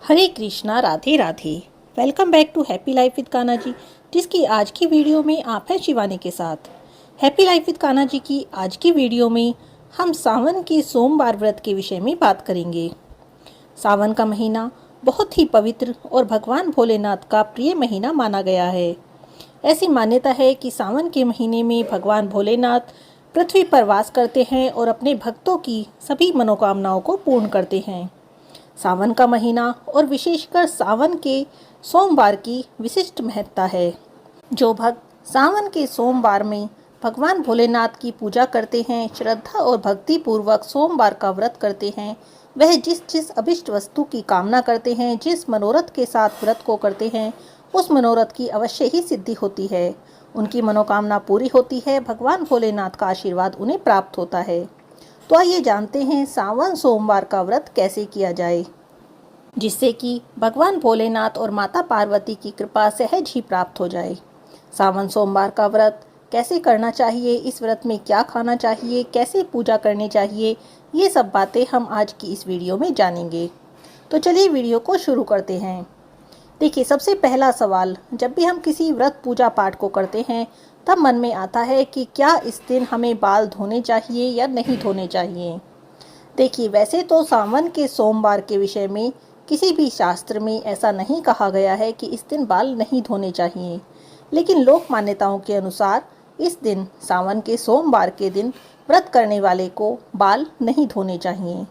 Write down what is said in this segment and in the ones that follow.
Hare Krishna, Radhe Radhe. Welcome back to happy life with Kanha ji, जिसकी आज की वीडियो में आप हैं शिवानी के साथ। हैप्पी लाइफ विद कान्हा जी की आज की वीडियो में हम सावन के सोमवार व्रत के विषय में बात करेंगे। सावन का महीना बहुत ही पवित्र और भगवान भोलेनाथ का प्रिय महीना माना गया है। ऐसी मान्यता है कि सावन के महीने में भगवान भोलेनाथ पृथ्वी पर वास करते हैं और अपने भक्तों की सभी मनोकामनाओं को पूर्ण करते हैं। सावन का महीना और विशेषकर सावन के सोमवार की विशिष्ट महत्ता है। जो भक्त सावन के सोमवार में भगवान भोलेनाथ की पूजा करते हैं, श्रद्धा और भक्ति पूर्वक सोमवार का व्रत करते हैं, वह जिस जिस अभिष्ट वस्तु की कामना करते हैं, जिस मनोरथ के साथ व्रत को करते हैं, उस मनोरथ की अवश्य ही सिद्धि होती है। उनकी मनोकामना पूरी होती है, भगवान भोलेनाथ का आशीर्वाद उन्हें प्राप्त होता है। तो आइए जानते हैं सावन सोमवार का व्रत कैसे किया जाए, जिससे कि भगवान भोलेनाथ और माता पार्वती की कृपा सहज ही प्राप्त हो जाए। सावन सोमवार का व्रत कैसे करना चाहिए, इस व्रत में क्या खाना चाहिए, कैसे पूजा करनी चाहिए, ये सब बातें हम आज की इस वीडियो में जानेंगे। तो चलिए वीडियो को शुरू करते हैं। देखिए, सबसे पहला सवाल, जब भी हम किसी व्रत पूजा पाठ को करते हैं तब मन में आता है कि क्या इस दिन हमें बाल धोने चाहिए या नहीं धोने चाहिए। देखिए, वैसे तो सावन के सोमवार के विषय में किसी भी शास्त्र में ऐसा नहीं कहा गया है कि इस दिन बाल नहीं धोने चाहिए, लेकिन लोक मान्यताओं के अनुसार इस दिन सावन के सोमवार के दिन व्रत करने वाले को बाल नहीं धोने चाहिए।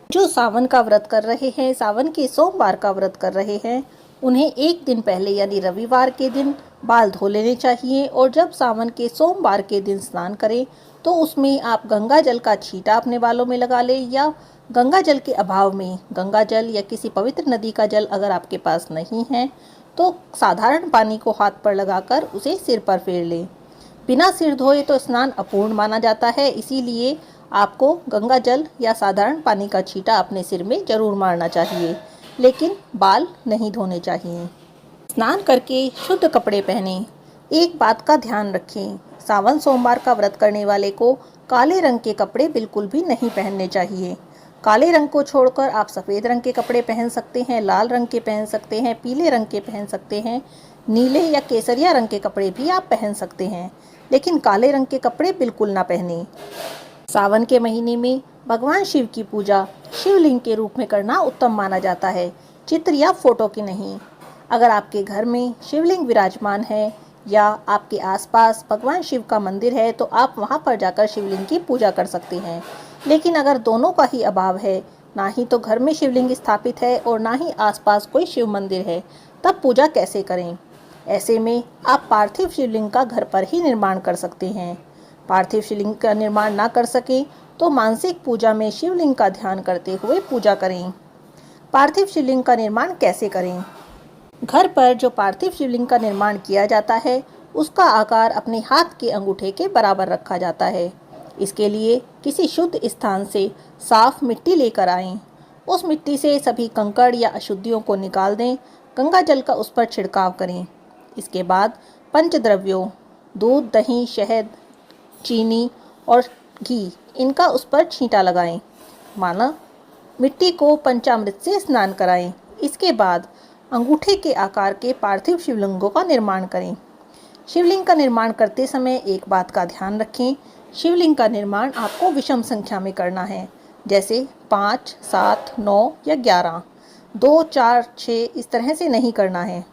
जो सावन का व्रत कर रहे हैं, सावन के सोमवार का व्रत कर रहे हैं, उन्हें एक दिन पहले यानी रविवार के दिन बाल धो लेने चाहिए। और जब सावन के सोमवार के दिन स्नान करें तो उसमें आप गंगा जल का छींटा अपने बालों में लगा लें, या गंगा जल के अभाव में गंगा जल या किसी पवित्र नदी का जल अगर आपके पास नहीं है तो साधारण पानी को हाथ पर लगाकर उसे सिर पर फेर लें। बिना सिर धोए तो स्नान अपूर्ण माना जाता है, इसीलिए आपको गंगा जल या साधारण पानी का छींटा अपने सिर में जरूर मारना चाहिए, लेकिन बाल नहीं धोने चाहिए। स्नान करके शुद्ध कपड़े पहनें। एक बात का ध्यान रखें, सावन सोमवार का व्रत करने वाले को काले रंग के कपड़े बिल्कुल भी नहीं पहनने चाहिए। काले रंग को छोड़कर आप सफ़ेद रंग के कपड़े पहन सकते हैं, लाल रंग के पहन सकते हैं, पीले रंग के पहन सकते हैं, नीले या केसरिया रंग के कपड़े भी आप पहन सकते हैं, लेकिन काले रंग के कपड़े बिल्कुल ना पहनें। सावन के महीने में भगवान शिव की पूजा शिवलिंग के रूप में करना उत्तम माना जाता है, चित्र या फोटो की नहीं। अगर आपके घर में शिवलिंग विराजमान है या आपके आसपास भगवान शिव का मंदिर है तो आप वहां पर जाकर शिवलिंग की पूजा कर सकते हैं। लेकिन अगर दोनों का ही अभाव है, ना ही तो घर में शिवलिंग स्थापित है और ना ही आसपास कोई शिव मंदिर है, तब पूजा कैसे करें। ऐसे में आप पार्थिव शिवलिंग का घर पर ही निर्माण कर सकते हैं। पार्थिव शिवलिंग का निर्माण ना कर सकें तो मानसिक पूजा में शिवलिंग का ध्यान करते हुए पूजा करें। पार्थिव शिवलिंग का निर्माण कैसे करें। घर पर जो पार्थिव शिवलिंग का निर्माण किया जाता है उसका आकार अपने हाथ के अंगूठे के बराबर रखा जाता है। इसके लिए किसी शुद्ध स्थान से साफ मिट्टी लेकर आएं। उस मिट्टी से सभी कंकड़ या अशुद्धियों को निकाल दें। गंगा जल का उस पर छिड़काव करें। इसके बाद पंचद्रव्यों दूध, दही, शहद, चीनी और घी, इनका उस पर छींटा लगाएं। माना मिट्टी को पंचामृत से स्नान कराएं। इसके बाद अंगूठे के आकार के पार्थिव शिवलिंगों का निर्माण करें। शिवलिंग का निर्माण करते समय एक बात का ध्यान रखें, शिवलिंग का निर्माण आपको विषम संख्या में करना है, जैसे 5, 7, 9 या 11, 2, 4, 6 इस तरह से नहीं करना है।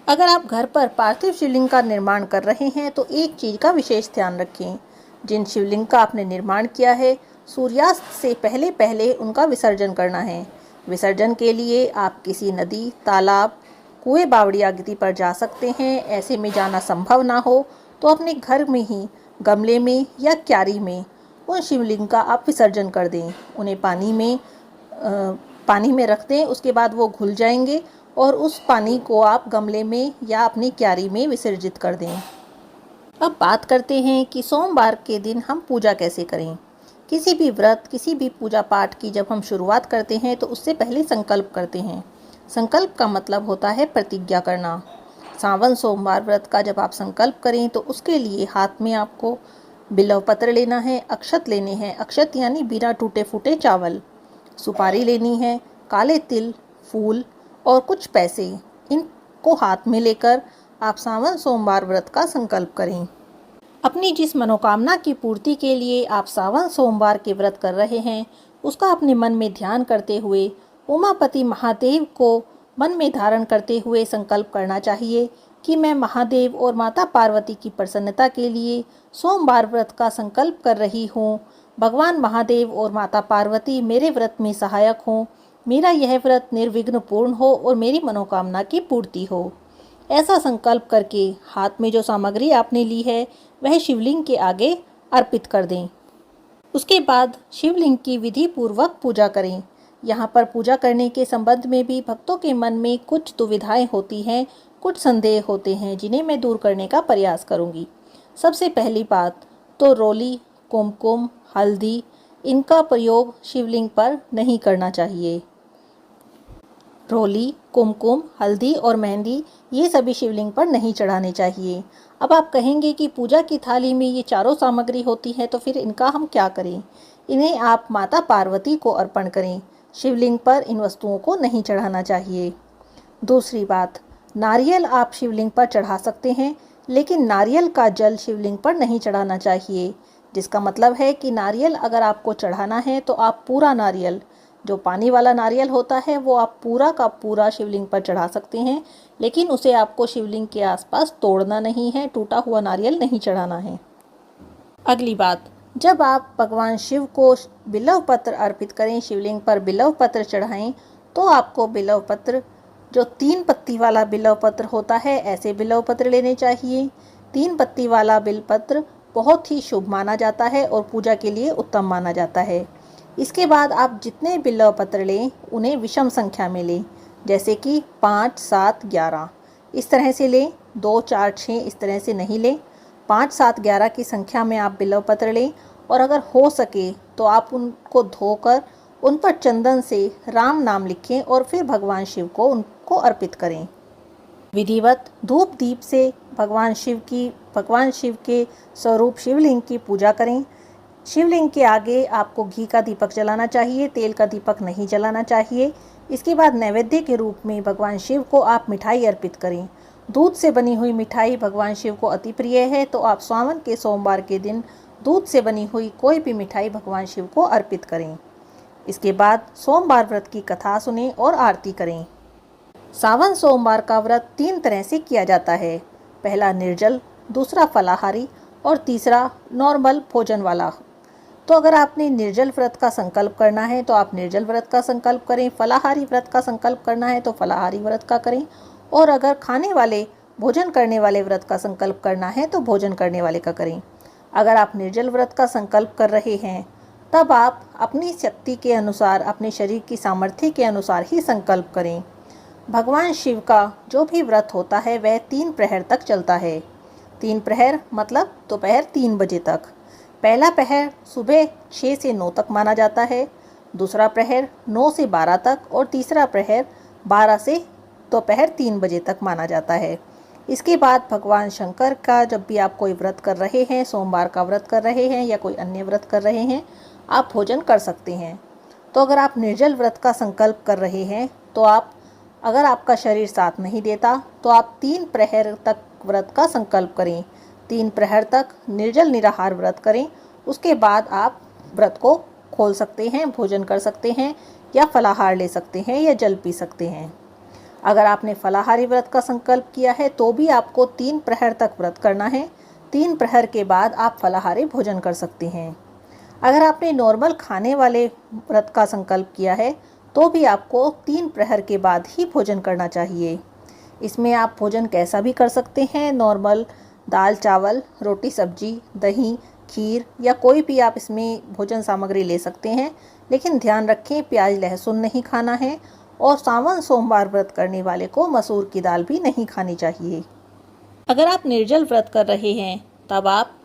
अगर आप घर पर पार्थिव शिवलिंग का निर्माण कर रहे हैं तो एक चीज़ का विशेष ध्यान रखें, जिन शिवलिंग का आपने निर्माण किया है सूर्यास्त से पहले पहले उनका विसर्जन करना है। विसर्जन के लिए आप किसी नदी, तालाब, कुएं, बावड़ी आदि पर जा सकते हैं। ऐसे में जाना संभव ना हो तो अपने घर में ही गमले में या क्यारी में उन शिवलिंग का आप विसर्जन कर दें। उन्हें पानी में रख दें, उसके बाद वो घुल जाएंगे और उस पानी को आप गमले में या अपनी क्यारी में विसर्जित कर दें। अब बात करते हैं कि सोमवार के दिन हम पूजा कैसे करें। किसी भी व्रत, किसी भी पूजा पाठ की जब हम शुरुआत करते हैं तो उससे पहले संकल्प करते हैं। संकल्प का मतलब होता है प्रतिज्ञा करना। सावन सोमवार व्रत का जब आप संकल्प करें तो उसके लिए हाथ में आपको बिल्व पत्र लेना है, अक्षत लेने हैं, अक्षत यानी बिना टूटे फूटे चावल, सुपारी लेनी है, काले तिल, फूल, और कुछ पैसे, इनको हाथ में लेकर आप सावन सोमवार व्रत का संकल्प करें। अपनी जिस मनोकामना की पूर्ति के लिए आप सावन सोमवार के व्रत कर रहे हैं, उसका अपने मन में ध्यान करते हुए उमापति महादेव को मन में धारण करते हुए संकल्प करना चाहिए कि मैं महादेव और माता पार्वती की प्रसन्नता के लिए सोमवार व्रत का संकल्प कर रही हूँ। भगवान महादेव और माता पार्वती मेरे व्रत में सहायक हों, मेरा यह व्रत निर्विघ्न पूर्ण हो और मेरी मनोकामना की पूर्ति हो। ऐसा संकल्प करके हाथ में जो सामग्री आपने ली है वह शिवलिंग के आगे अर्पित कर दें। उसके बाद शिवलिंग की विधि पूर्वक पूजा करें। यहाँ पर पूजा करने के संबंध में भी भक्तों के मन में कुछ दुविधाएं होती हैं, कुछ संदेह होते हैं, जिन्हें मैं दूर करने का प्रयास करूँगी। सबसे पहली बात तो रोली, कुमकुम, हल्दी, इनका प्रयोग शिवलिंग पर नहीं करना चाहिए। रोली, कुमकुम, हल्दी और मेहंदी ये सभी शिवलिंग पर नहीं चढ़ाने चाहिए। अब आप कहेंगे कि पूजा की थाली में ये चारों सामग्री होती है, तो फिर इनका हम क्या करें? इन्हें आप माता पार्वती को अर्पण करें। शिवलिंग पर इन वस्तुओं को नहीं चढ़ाना चाहिए। दूसरी बात, नारियल आप शिवलिंग पर चढ़ा सकते हैं, लेकिन नारियल का जल शिवलिंग पर नहीं चढ़ाना चाहिए। जिसका मतलब है कि नारियल अगर आपको चढ़ाना है तो आप पूरा नारियल, जो पानी वाला नारियल होता है, वो आप पूरा का पूरा शिवलिंग पर चढ़ा सकते हैं, लेकिन उसे आपको शिवलिंग के आसपास तोड़ना नहीं है, टूटा हुआ नारियल नहीं चढ़ाना है। अगली बात, जब आप भगवान शिव को बिल्व पत्र अर्पित करें, शिवलिंग पर बिल्व पत्र चढ़ाएं, तो आपको बिल्व पत्र, जो 3 पत्ती वाला बिल्व पत्र होता है, ऐसे बिल्व पत्र लेने चाहिए। 3 पत्ती वाला बिल्व पत्र बहुत ही शुभ माना जाता है और पूजा के लिए उत्तम माना जाता है। इसके बाद आप जितने बिल्व पत्र लें उन्हें विषम संख्या में लें, जैसे कि 5, 7, 11 इस तरह से लें। 2, 4, 6 इस तरह से नहीं लें। 5, 7, 11 की संख्या में आप बिल्व पत्र लें और अगर हो सके तो आप उनको धोकर उन पर चंदन से राम नाम लिखें और फिर भगवान शिव को उनको अर्पित करें। विधिवत धूप दीप से भगवान शिव के स्वरूप शिवलिंग की पूजा करें। शिवलिंग के आगे आपको घी का दीपक जलाना चाहिए, तेल का दीपक नहीं जलाना चाहिए। इसके बाद नैवेद्य के रूप में भगवान शिव को आप मिठाई अर्पित करें। दूध से बनी हुई मिठाई भगवान शिव को अति प्रिय है, तो आप सावन के सोमवार के दिन दूध से बनी हुई कोई भी मिठाई भगवान शिव को अर्पित करें। इसके बाद सोमवार व्रत की कथा सुनें और आरती करें। सावन सोमवार का व्रत 3 तरह से किया जाता है। पहला निर्जल, दूसरा फलाहारी और तीसरा नॉर्मल भोजन वाला। तो अगर आपने निर्जल व्रत का संकल्प करना है तो आप निर्जल व्रत का संकल्प करें, फलाहारी व्रत का संकल्प करना है तो फलाहारी व्रत का करें, और अगर खाने वाले, भोजन करने वाले व्रत का संकल्प करना है तो भोजन करने वाले का करें। अगर आप निर्जल व्रत का संकल्प कर रहे हैं तब आप अपनी शक्ति के अनुसार, अपने शरीर की सामर्थ्य के अनुसार ही संकल्प करें। भगवान शिव का जो भी व्रत होता है वह 3 प्रहर तक चलता है। 3 प्रहर मतलब दोपहर 3 बजे तक। पहला प्रहर सुबह 6 से 9 तक माना जाता है, दूसरा प्रहर 9 से 12 तक और तीसरा प्रहर 12 से दोपहर 3 बजे तक माना जाता है। इसके बाद भगवान शंकर का जब भी आप कोई व्रत कर रहे हैं, सोमवार का व्रत कर रहे हैं या कोई अन्य व्रत कर रहे हैं, आप भोजन कर सकते हैं। तो अगर आप निर्जल व्रत का संकल्प कर रहे हैं तो आप, अगर आपका शरीर साथ नहीं देता तो आप 3 प्रहर तक व्रत का संकल्प करें। 3 प्रहर तक निर्जल निराहार व्रत करें। उसके बाद आप व्रत को खोल सकते हैं, भोजन कर सकते हैं या फलाहार ले सकते हैं या जल पी सकते हैं। अगर आपने फलाहारी व्रत का संकल्प किया है तो भी आपको 3 प्रहर तक व्रत करना है। 3 प्रहर के बाद आप फलाहारी भोजन कर सकते हैं। अगर आपने नॉर्मल खाने वाले व्रत का संकल्प किया है तो भी आपको 3 प्रहर के बाद ही भोजन करना चाहिए। इसमें आप भोजन कैसा भी कर सकते हैं, नॉर्मल दाल चावल, रोटी सब्जी, दही, खीर या कोई भी आप इसमें भोजन सामग्री ले सकते हैं, लेकिन ध्यान रखें प्याज लहसुन नहीं खाना है और सावन सोमवार व्रत करने वाले को मसूर की दाल भी नहीं खानी चाहिए। अगर आप निर्जल व्रत कर रहे हैं तब आप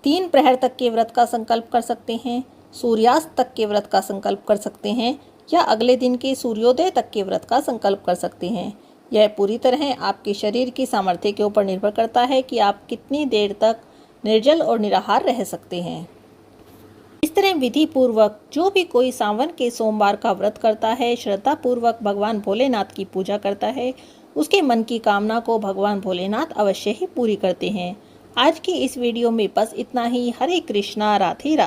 3 प्रहर तक के व्रत का संकल्प कर सकते हैं, सूर्यास्त तक के व्रत का संकल्प कर सकते हैं या अगले दिन के सूर्योदय तक के व्रत का संकल्प कर सकते हैं। यह पूरी तरह आपके शरीर की सामर्थ्य के ऊपर निर्भर करता है कि आप कितनी देर तक निर्जल और निराहार रह सकते हैं। इस तरह विधि पूर्वक जो भी कोई सावन के सोमवार का व्रत करता है, श्रद्धा पूर्वक भगवान भोलेनाथ की पूजा करता है, उसके मन की कामना को भगवान भोलेनाथ अवश्य ही पूरी करते हैं। आज की इस वीडियो में बस इतना ही। हरे कृष्णा, राधे राधे।